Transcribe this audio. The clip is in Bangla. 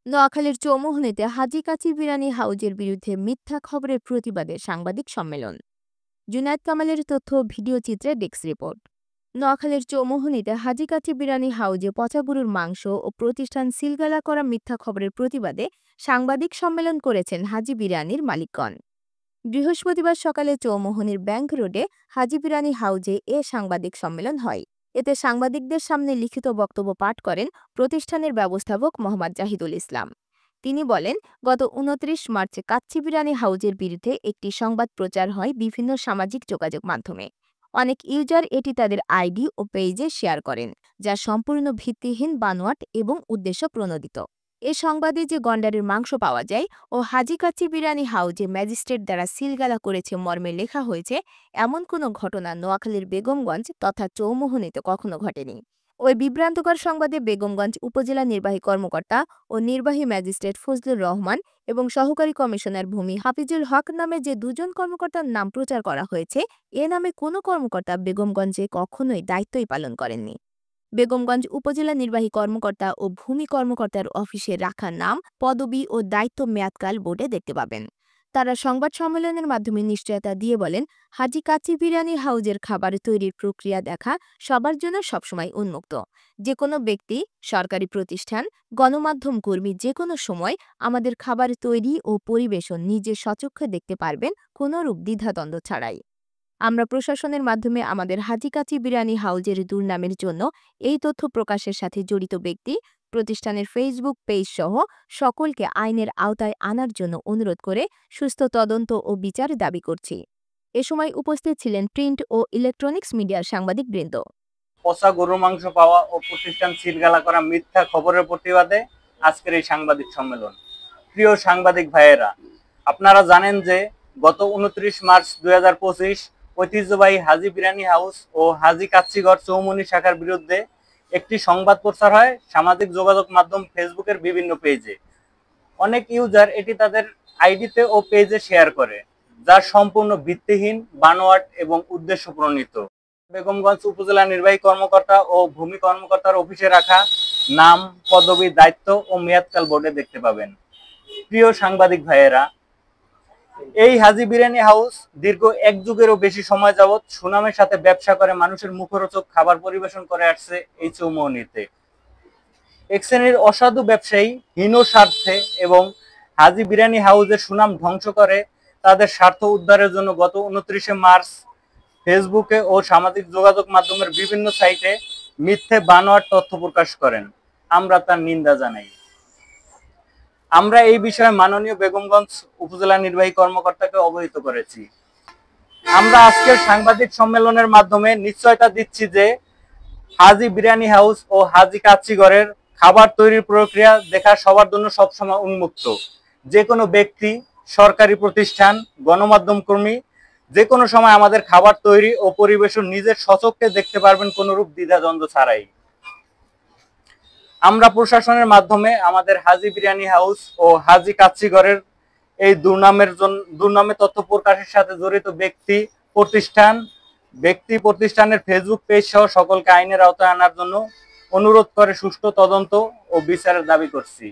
নোয়াখালীর চৌমুহনীতে হাজী কাচি বিরানি হাউজের বিরুদ্ধে মিথ্যা খবরের প্রতিবাদে সাংবাদিক সম্মেলন। জুনায়েদ কামালের তথ্য ও ভিডিও চিত্রে ডেস্ক রিপোর্ট। নোয়াখালীর চৌমুহনীতে হাজী কাচি বিরানি হাউজে পচা গরুর মাংস ও প্রতিষ্ঠান সিলগালা করা মিথ্যা খবরের প্রতিবাদে সাংবাদিক সম্মেলন করেছেন হাজী বিরানির মালিকগণ। বৃহস্পতিবার সকালে চৌমুহনীর ব্যাংক রোডে হাজী বিরানি হাউজে এ সাংবাদিক সম্মেলন হয়। এতে সাংবাদিকদের সামনে লিখিত বক্তব্য পাঠ করেন প্রতিষ্ঠানের ব্যবস্থাপক মোহাম্মদ জাহিদুল ইসলাম। তিনি বলেন, গত ২৯ মার্চ কাচ্চি বিরানি হাউজের বিরুদ্ধে একটি সংবাদ প্রচার হয় বিভিন্ন সামাজিক যোগাযোগ মাধ্যমে। অনেক ইউজার এটি তাদের আইডি ও পেজে শেয়ার করেন, যা সম্পূর্ণ ভিত্তিহীন, বানোয়াট এবং উদ্দেশ্য প্রণোদিত। এ সংবাদে যে গন্ডারের মাংস পাওয়া যায় ও হাজী কাচ্চি বিরানি হাউজে ম্যাজিস্ট্রেট দ্বারা সিলগালা করেছে মর্মে লেখা হয়েছে, এমন কোনো ঘটনা নোয়াখালীর বেগমগঞ্জ তথা চৌমুহনীতে কখনো ঘটেনি। ওই বিভ্রান্তকর সংবাদে বেগমগঞ্জ উপজেলা নির্বাহী কর্মকর্তা ও নির্বাহী ম্যাজিস্ট্রেট ফজলুর রহমান এবং সহকারী কমিশনার ভূমি হাফিজুল হক নামে যে দুজন কর্মকর্তার নাম প্রচার করা হয়েছে, এ নামে কোনো কর্মকর্তা বেগমগঞ্জে কখনোই দায়িত্বই পালন করেননি। বেগমগঞ্জ উপজেলা নির্বাহী কর্মকর্তা ও ভূমি কর্মকর্তার অফিসে রাখা নাম, পদবি ও দায়িত্ব মেয়াদকাল বোর্ডে দেখতে পাবেন। তারা সংবাদ সম্মেলনের মাধ্যমে নিশ্চয়তা দিয়ে বলেন, হাজী কাচ্চি বিরিয়ানি হাউজের খাবার তৈরির প্রক্রিয়া দেখা সবার জন্য সবসময় উন্মুক্ত। যে কোনো ব্যক্তি, সরকারি প্রতিষ্ঠান, গণমাধ্যম কর্মী যে কোনো সময় আমাদের খাবার তৈরি ও পরিবেশন নিজের স্বচক্ষে দেখতে পারবেন, কোনোরূপ দ্বিধাদ্বন্দ্ব ছাড়াই। আমরা প্রশাসনের মাধ্যমে আমাদের হাজী কাচ্চি বিরিয়ানি হাউজের দুর্নামের জন্য এই তথ্য প্রকাশের সাথে জড়িত ব্যক্তি, প্রতিষ্ঠানের ফেসবুক পেজ সহ সকলকে আইনের আওতায় আনার জন্য অনুরোধ করে সুস্থ তদন্ত ও বিচার দাবি করছি। এ সময় উপস্থিত ছিলেন প্রিন্ট ও ইলেকট্রনিক্স মিডিয়ার সাংবাদিকবৃন্দ। পচা গরুর মাংস পাওয়া ও প্রতিষ্ঠান সিলগালা করা মিথ্যা খবরের প্রতিবাদে আজকের এই সাংবাদিক সম্মেলন। প্রিয় সাংবাদিক ভাইয়েরা, আপনারা জানেন যে গত ২৯ মার্চ ২০২৫ ঐতিহ্যবাহী হাজী বিরিয়ানি হাউস ও হাজী কাচ্চিগড় চৌমুহনী শাখার বিরুদ্ধে একটি সংবাদ প্রচার হয় সামাজিক যোগাযোগ মাধ্যম ফেসবুকের বিভিন্ন পেজে। অনেক ইউজার এটি তাদের আইডিতে ও পেজে শেয়ার করে, যা সম্পূর্ণ ভিত্তিহীন, বানোয়াট এবং উদ্দেশ্য প্রণীত। বেগমগঞ্জ উপজেলা নির্বাহী কর্মকর্তা ও ভূমি কর্মকর্তার অফিসে রাখা নাম, পদবি, দায়িত্ব ও মেয়াদকাল বোর্ডে দেখতে পাবেন। প্রিয় সাংবাদিক ভাইয়েরা, এই হাজী বিরিয়ানি হাউস দীর্ঘ এক যুগেরও বেশি সময় যাবৎ সুনামের সাথে ব্যবসা করে মানুষের মুখরোচক খাবার পরিবেশন করে আসছে এই চৌমুহনীতে। এক শ্রেণীর অসাধু ব্যবসায়ী হীন স্বার্থে এবং হাজী বিরিয়ানি হাউসের সুনাম ধ্বংস করে তাদের স্বার্থ উদ্ধারের জন্য গত ২৯ মার্চ ফেসবুকে ও সামাজিক যোগাযোগ মাধ্যমের বিভিন্ন সাইটে মিথ্যে, বানোয়াট তথ্য প্রকাশ করেন। আমরা তার নিন্দা জানাই। আমরা এই বিষয়ে মাননীয় বেগমগঞ্জ উপজেলা নির্বাহী কর্মকর্তাকে অবহিত করেছি। আমরা আজকের সাংবাদিক সম্মেলনের মাধ্যমে নিশ্চয়তা দিচ্ছি যে হাজী বিরিয়ানি হাউস ও হাজী কাচ্চিগড়ের খাবার তৈরির প্রক্রিয়া দেখা সবার জন্য সবসময় উন্মুক্ত। যে কোনো ব্যক্তি, সরকারি প্রতিষ্ঠান, গণমাধ্যম কর্মী যে কোনো সময় আমাদের খাবার তৈরি ও পরিবেশন নিজের স্বচক্ষে দেখতে পারবেন, কোনোরূপ দ্বিধাদ্বন্দ্ব ছাড়াই। আমরা প্রশাসনের মাধ্যমে আমাদের হাজী বিরিয়ানি হাউস ও হাজী কাচ্চিগড়ের এই দুর্নামে তথ্য প্রকাশের সাথে জড়িত প্রতিষ্ঠানের ফেসবুক পেজ সহ সকলকে আইনের আওতায় আনার জন্য অনুরোধ করে সুষ্ঠু তদন্ত ও বিচারের দাবি করছি।